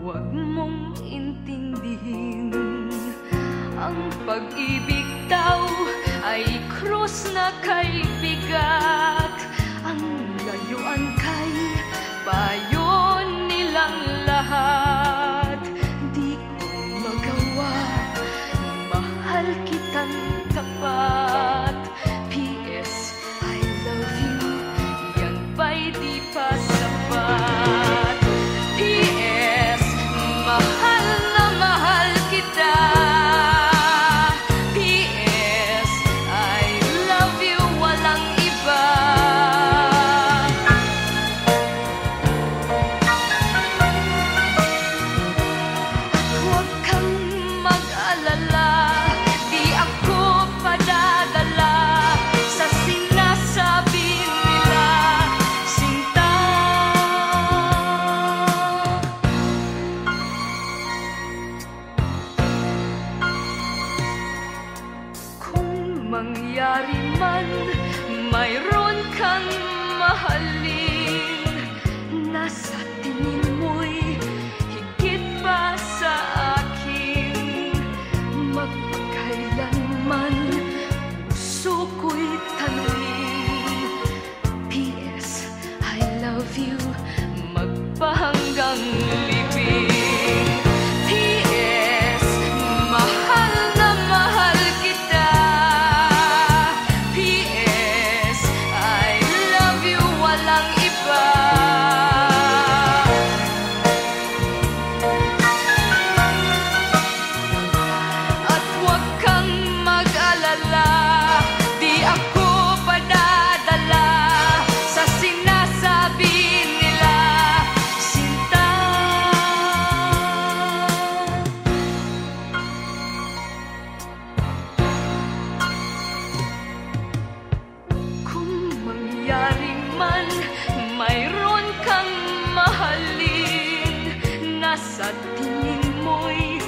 Huwag mong intindihin, ang pag-ibig daw ay krus na kay bigat. Ang layuan kay payo nilang lahat. Di ko magawa, mahal kitang tapat. P.S. I love you, yan ba'y di pa sapat? P.S. mahal na mahal kita. P.S. I love you, walang iba. Huwag kang mag-alala, di ako padadala sa sinasabi nila, sinta. Kung mangyari man mayroon kang mahalin, nasa tingin mo'y higit pa sa akin. Magpakailanman puso ko'y tanungin, P.S. I love you, magpahanggang libing. P.S. mahal na mahal kita. P.S. I love you, walang iba. At huwag kang mag-alala, di ako padadala sa sinasabi nila, sinta. Kung mangyari man mayroon kang mahalin, nasa tingin mo'y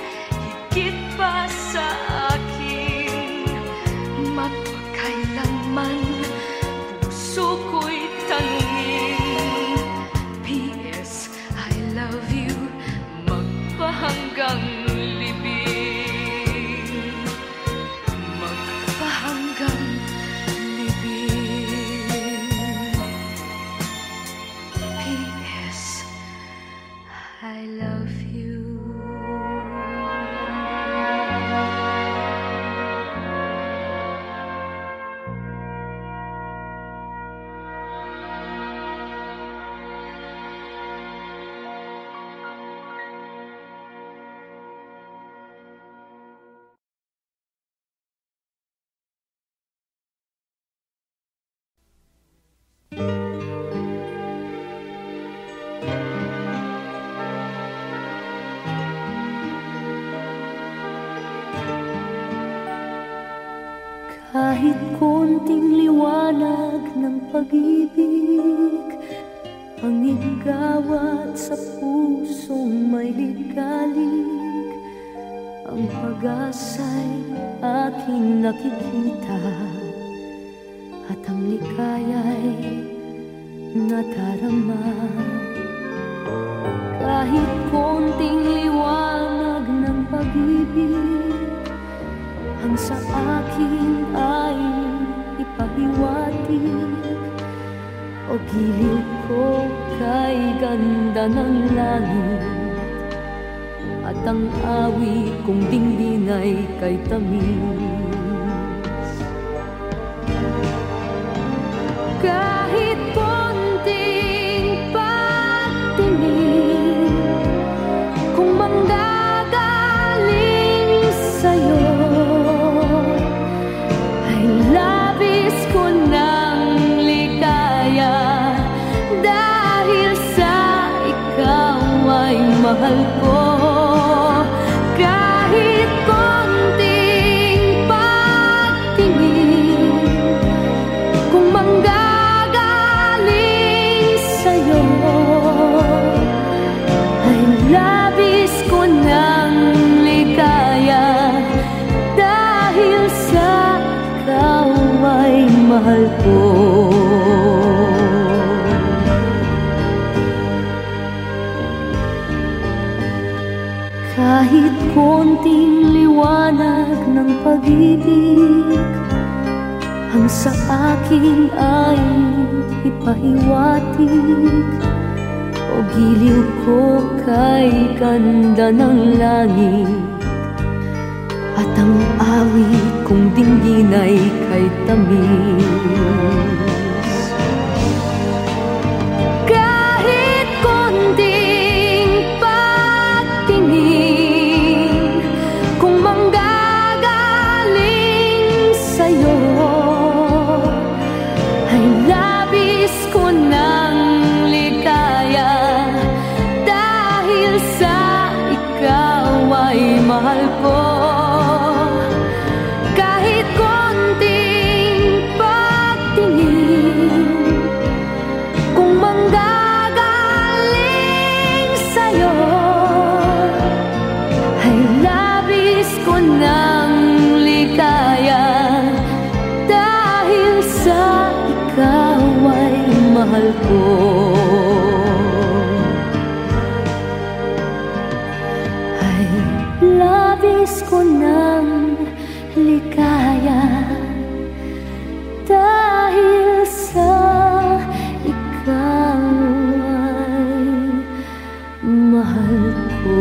higit pa sa akin. Magpakailanman puso ko'y tanungin, P.S. I love you, magpahanggang libing. Magpahanggang libing. P.S. I love you. Kahit konting liwanag ng pag-ibig ang igawat sa pusong may ligalig, ang pag-asa'y aking nakikita at ang likaya'y nadarama. Kahit konting liwanag ng pag-ibig ang sa akin ay ipahiwatig, o giliw ko kay ganda ng langit, at ang awit kong dinggin ay kay tamis. Kahit konting pagtingin kung manggagaling sa'yo, ay labis ko ng ligaya dahil sa ikaw ay mahal ko. Kahit konting pagtingin kung manggagaling sa'yo, ay labis ko ng ligaya dahil sa ikaw ay mahal ko. Kahit konting liwanag ng pag-ibig ang sa akin ay ipahiwatig, o giliw ko kay ganda ng langit, at ang awit kong dinggin ay kay tamis. Kahit konting pagtingin kung manggagaling sa'yo, ay labis ko ng ligaya, dahil sa ikaw ay mahal ko. Kahit konting pagtingin kung manggagaling sa'yo, ay labis ko ng ligaya, dahil sa ikaw ay mahal ko. Ay labis ko ng ligaya, dahil sa ikaw ay mahal ko.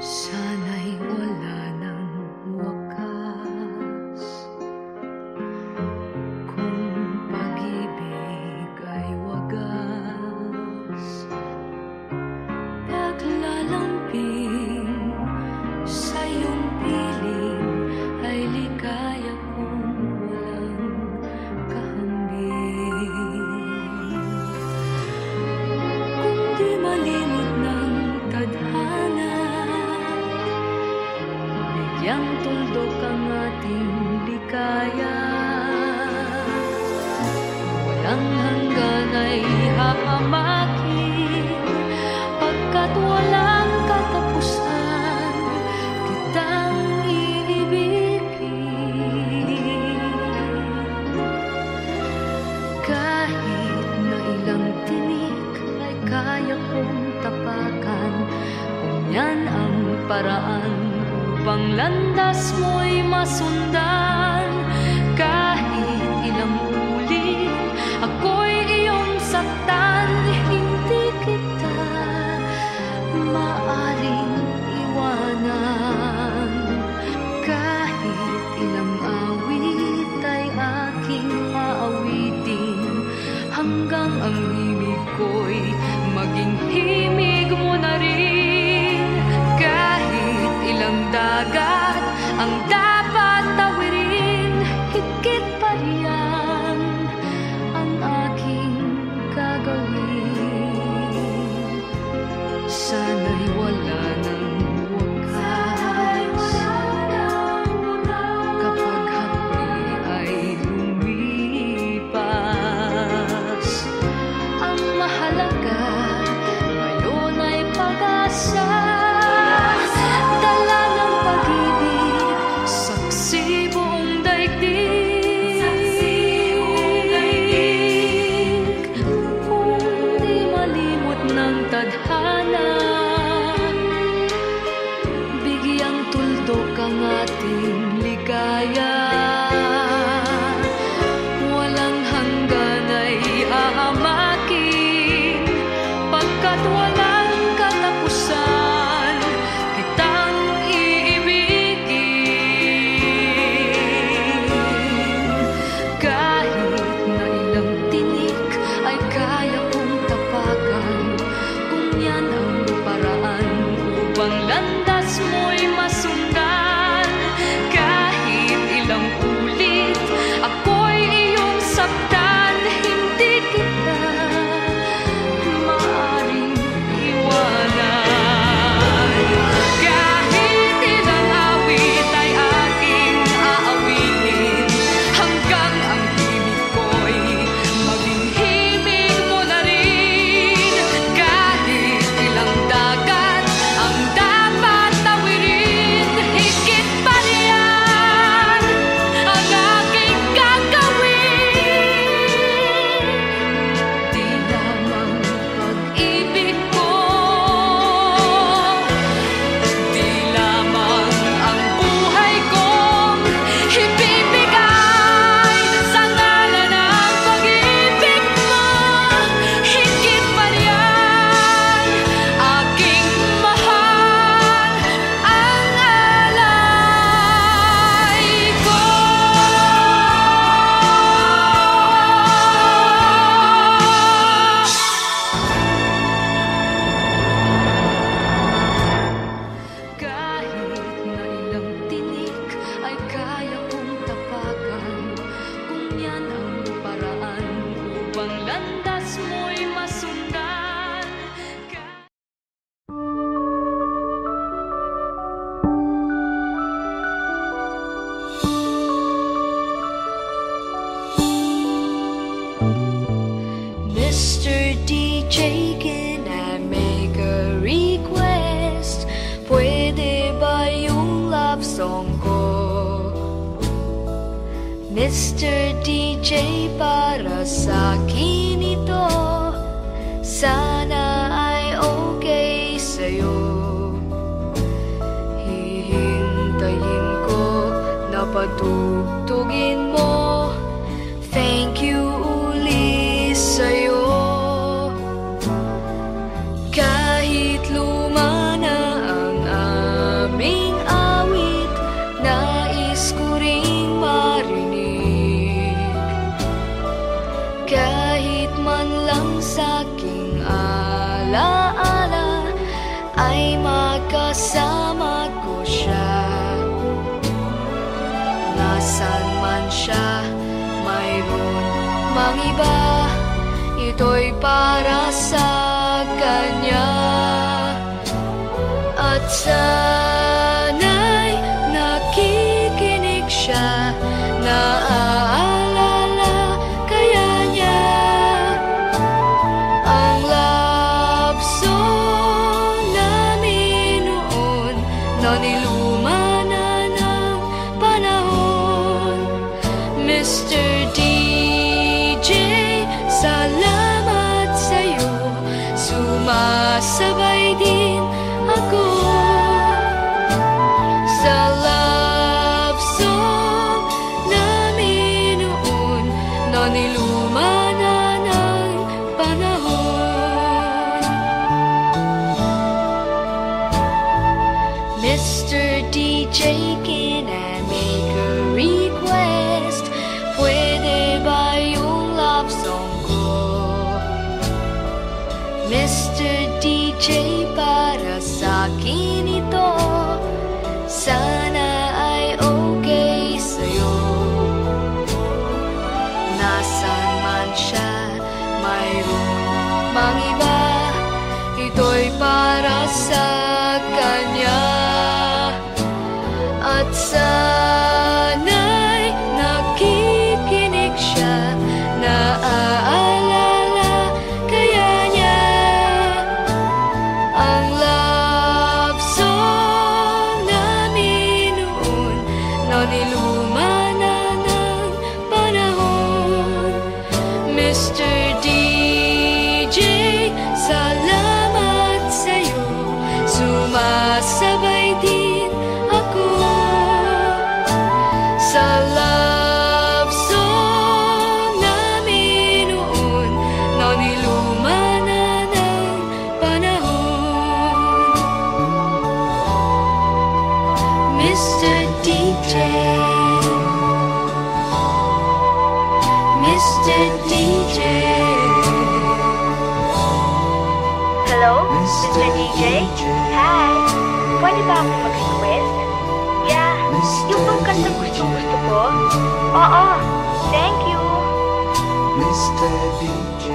Sana'y wala ng wakas, kung pag-ibig ay wagas, paglalamping sa iyong piling ay ligaya kung walang kahambing. Kung di malimot ng tadhana, bigyang tuldok ang ating ligaya, walang hanggan ay hahamakin, pagkat walang katapusan kitang iibigin. Kahit na ilang tinik ay kaya kong tapakan, kung yan ang paraan upang landas mo'y masundan. Kahit ilang ulit ako'y iyong saktan, hindi kita maaring iwanan. Kahit ilang awit ay aking aawitin, hanggang ang himig ko'y maging himig mo na rin. Kahit ilang dagat ang dapat tawirin, higit pa riyan ang aking gagawin. Sana'y wala ng wakas, kapag hapdi ay lumipas. Ang mahalaga ngayon ay pag-asa, dala ng pag-ibig, saksi buong daigdig. Kung di malimot ng tadhana, DJ, can I make a request? Pwede ba yung love song ko? Mr. DJ, para sa akin ito. Sana ay okay sa'yo. Hihintayin ko na patugtugin mo. Thank you uli sa'yo. Kahit luma na ang aming awit, nais ko ring marinig. Kahit man lang sa'king alaala, ay magkasama ko siya. Nasaan man siya, mayroon mang iba, ito'y para sa kanya. At sana'y nakikinig siya, naaalala kaya niya ang love song namin noon, na niluma na ng panahon. Mr. DJ, salamat sa'yo, sumasabay din ako sa love song namin noon, na niluma na ng panahon. Mr. DJ, can I make a request? Pwede ba yung love song ko? Mr. DJ, para sa akin ito. Sana ay okay sa'yo. Nasaan man siya, mayroon mang iba, ito'y para sa kanya. At sana'y nakikinig siya, naaalala kaya niya ang love song namin noon, na niluma na ng panahon. Mr. DJ, salamat sa'yo, sumasabay din ako sa love song namin noon, na niluma na ng panahon. Mr. DJ, Mr. DJ. Hello, Mr. DJ? Hi! Pwede ba akong mag-request? Yeah, yung bang kantang gusto ko? Oo, thank you! Mr. DJ.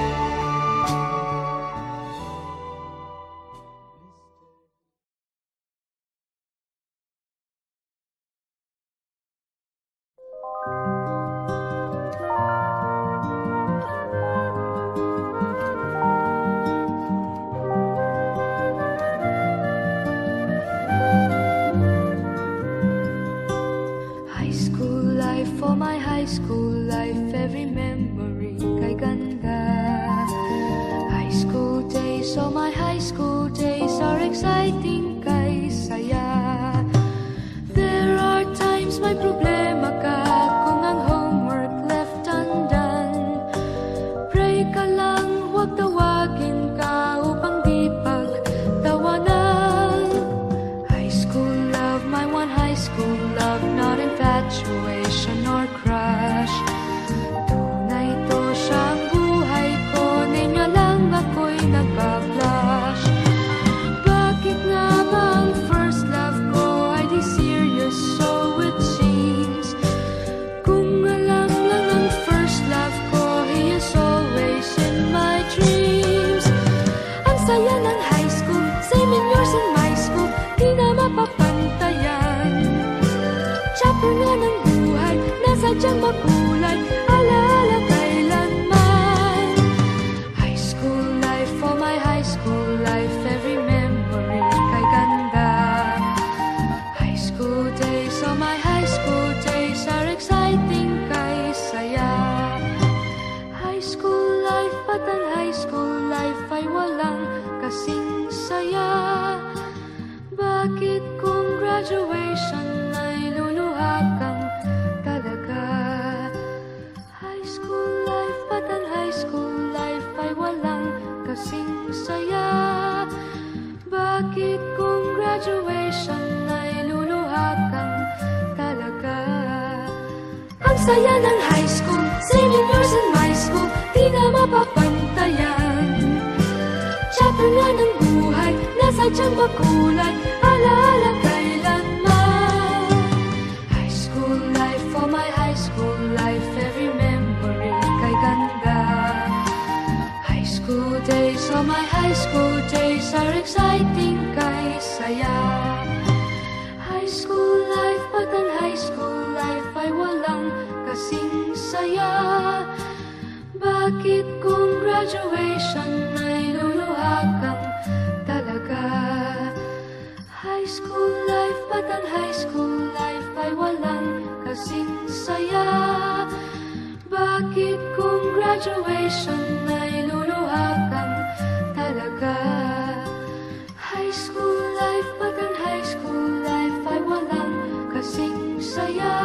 High school life, for my high school life, every memory kay ganda. High school days, oh my high school days are exciting kay saya. There are times may problema ka kung ang homework left undone. Pray ka lang, huwag tawagin ka upang di pagtawanan. High school love, my one high school love, not infatuation or crush. Tunay to siyang buhay. saya ng high school, 7 years in my school, di na mapapantayan. Chapter nga ng buhay, nasadyang makulay, alaala kailanman. High school life, for my high school life, every memory kay ganda. High school days, oh my high school days are exciting kay saya. High school life, but ang high school life ay walang kasing saya. Bakit kung graduation ay luluha kang talaga? High school life, but ang high school life ay walang kasing saya. Bakit kung graduation ay luluha kang talaga? High school life, but ang high school life ay walang kasing saya.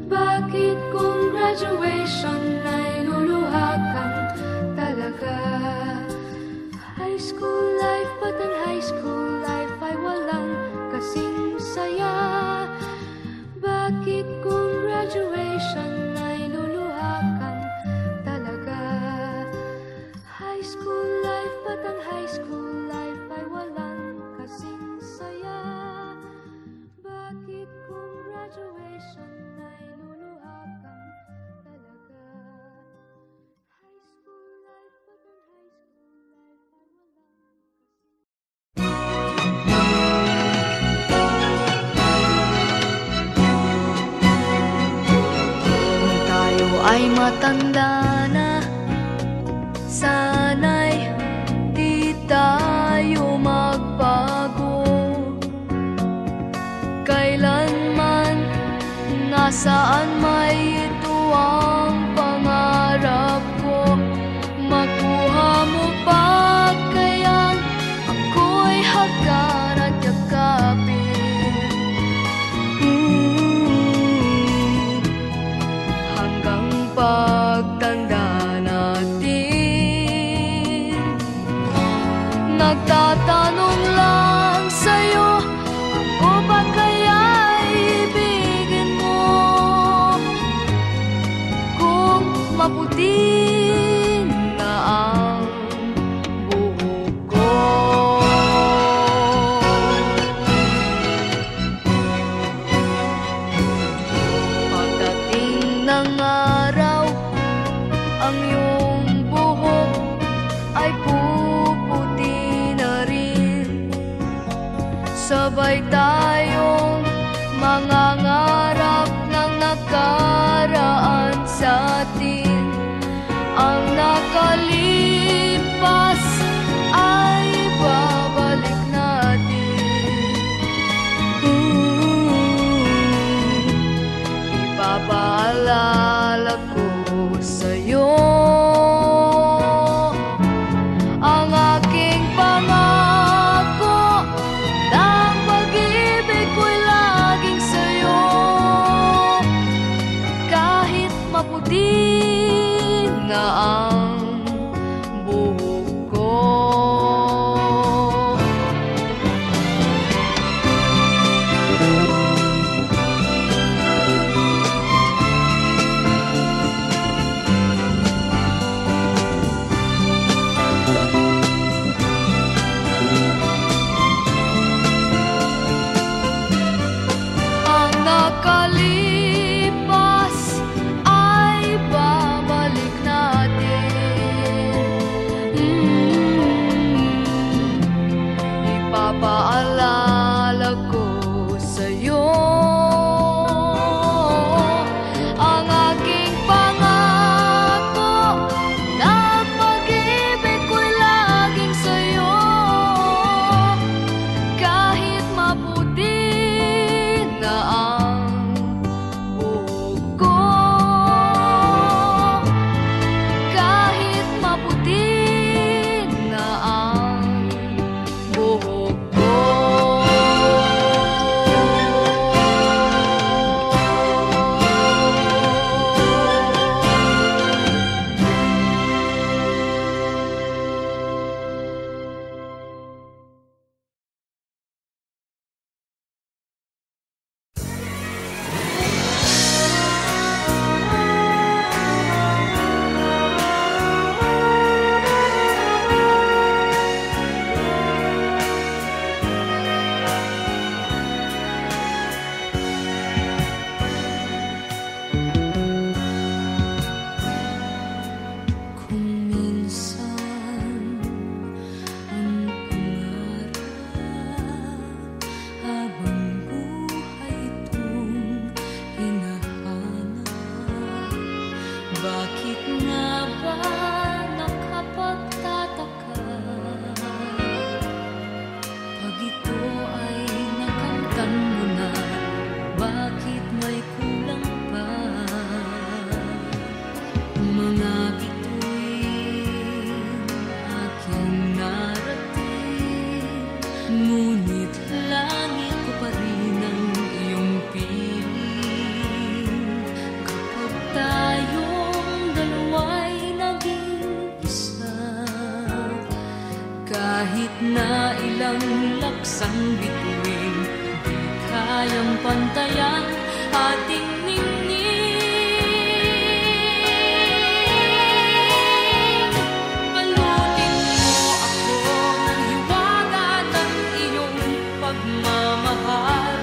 Bakit kung graduation ay luluha kang talaga? High school life, but ang high school life ay walang kasing saya. Bakit kung graduation ay luluha kang talaga? High school life, but ang high school life ay walang kasing saya. Bakit kung graduation ay luluha kang talaga? High school life, but ang high school life ay Kung tayo ay matanda na, sana'y di tayo magbago. Kailanman, nasaan may ito ang pangarap ko. Makuha mo pa kayang ako'y hagan at yakapin. Hanggang pagtanda natin, nagtatanong lang sa'yo, ako ba kaya'y ibigin mo? Kung maputi na ang buhok ko, pagdating ng araw, ang iyong buhok ay puputi na rin. Sabay tayong mangangarap ng nakaraan sa atin. Ang nakalipas ay babalik natin. Ipapaalala ko sa'yo ang aking pangako, na ang pag-ibig ko'y laging sa'yo. Kahit maputi na ang buhok ko. Ang nakalipas ay babalik natin. Bakit nga ba nakapagtataka pag ito ay nakamtan mo na? Bakit may kulang pa? Mga bituin aking narating, ngunit langit ko pa rin ang iyong piling. Kapag tayong dalawa'y naging isa, kahit na ilang laksang bituin, di kayang pantayan ating ningning. Balutin mo ako ng hiwaga ng iyong pagmamahal.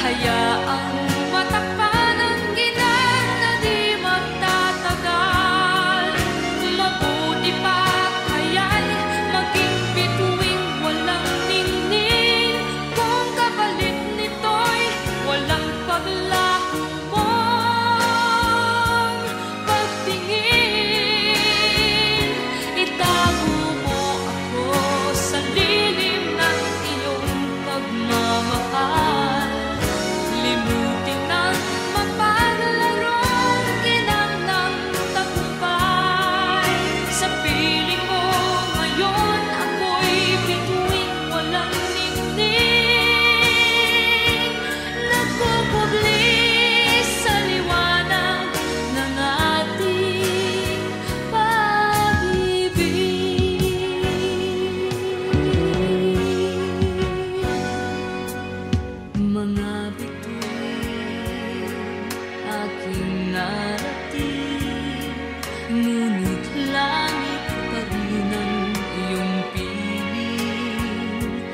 Hayaang matakpan ang ginang na di magtatagal. Mabuti pa kaya'y maging bituing walang ningning, kung kapalit nito'y walang paglaho mong pagtingin. Itago mo ako sa lilim ng iyong pagmamahal. Limutin ang mapaglarong ginang ng tagumpay. Sa piling mo ngayon ako'y bituing walang ningning, nagpupubli sa liwanag ng ating pag-ibig. Mga bituin aking narating, ngunit langit pa rin ang iyong piling.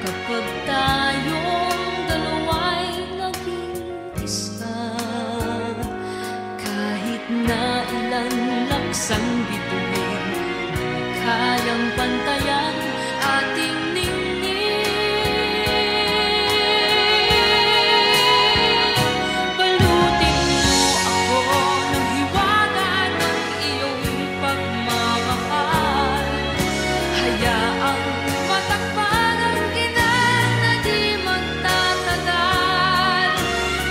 Kapag tayong dalawa'y naging isa, kahit na ilan laksang bituin, di kayang pantayan ating ningning. Balutin mo ako ng hiwaga ng iyong pagmamahal. Hayaang matakpan ang ginang na di magtatagal.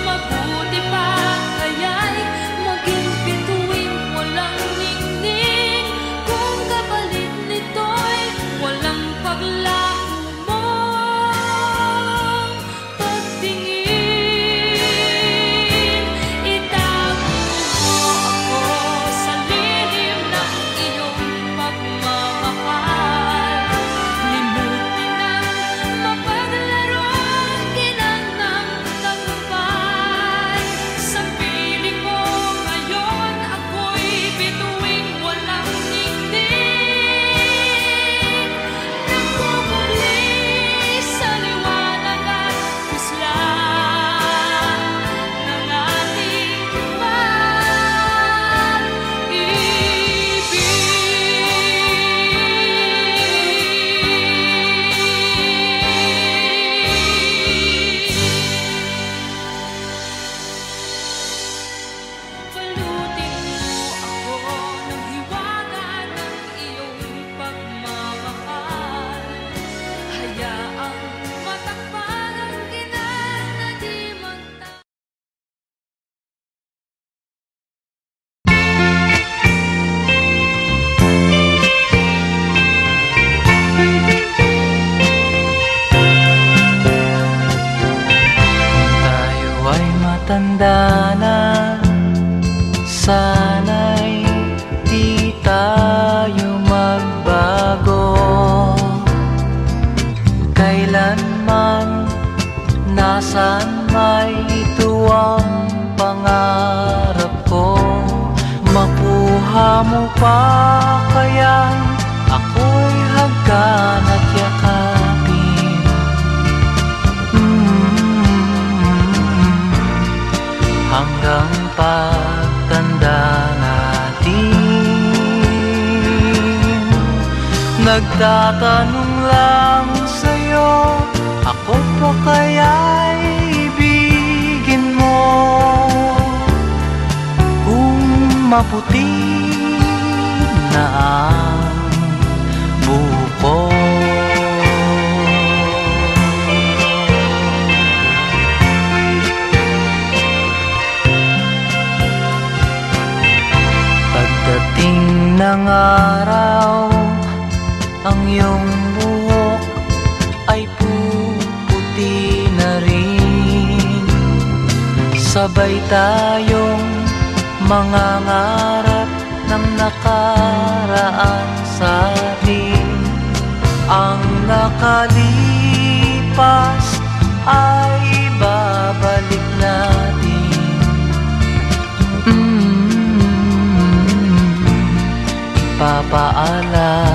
Mabuti pa kaya'y maging bituing walang ningning, kung kapalit nito'y walang paglaho mong pagtingin. Itago mo ako sa lilim ng iyong pagmamahal. Limutin ang mapaglarong ginang ng tagumpay. Sa piling mo ngayon ako'y bituing walang ningning, nagpupubli sa liwanag at puslan ng ating pag-ibig. Balutin mo ako ng hiwaga ng iyong pagmamahal. Hayaang matakpan ang ginang na di magtatagal. Tayo ay matanda na, sana'y di tayo magbago. Kailanman, nasaan may ito ang pangarap ko. Makuha mo pa kaya ako'y hagkan at yakapin. Hanggang pagtanda natin, nagtatanong lang sa'yo, ako pa kaya'y ibigin mo? Kung maputi na ang buko. Pagdating ng araw, ang iyong buhok ay puputi na rin. Sabay tayong mangangarap ng nakaraan sa atin. Ang nakalipas ay babalik natin. Ipapaalala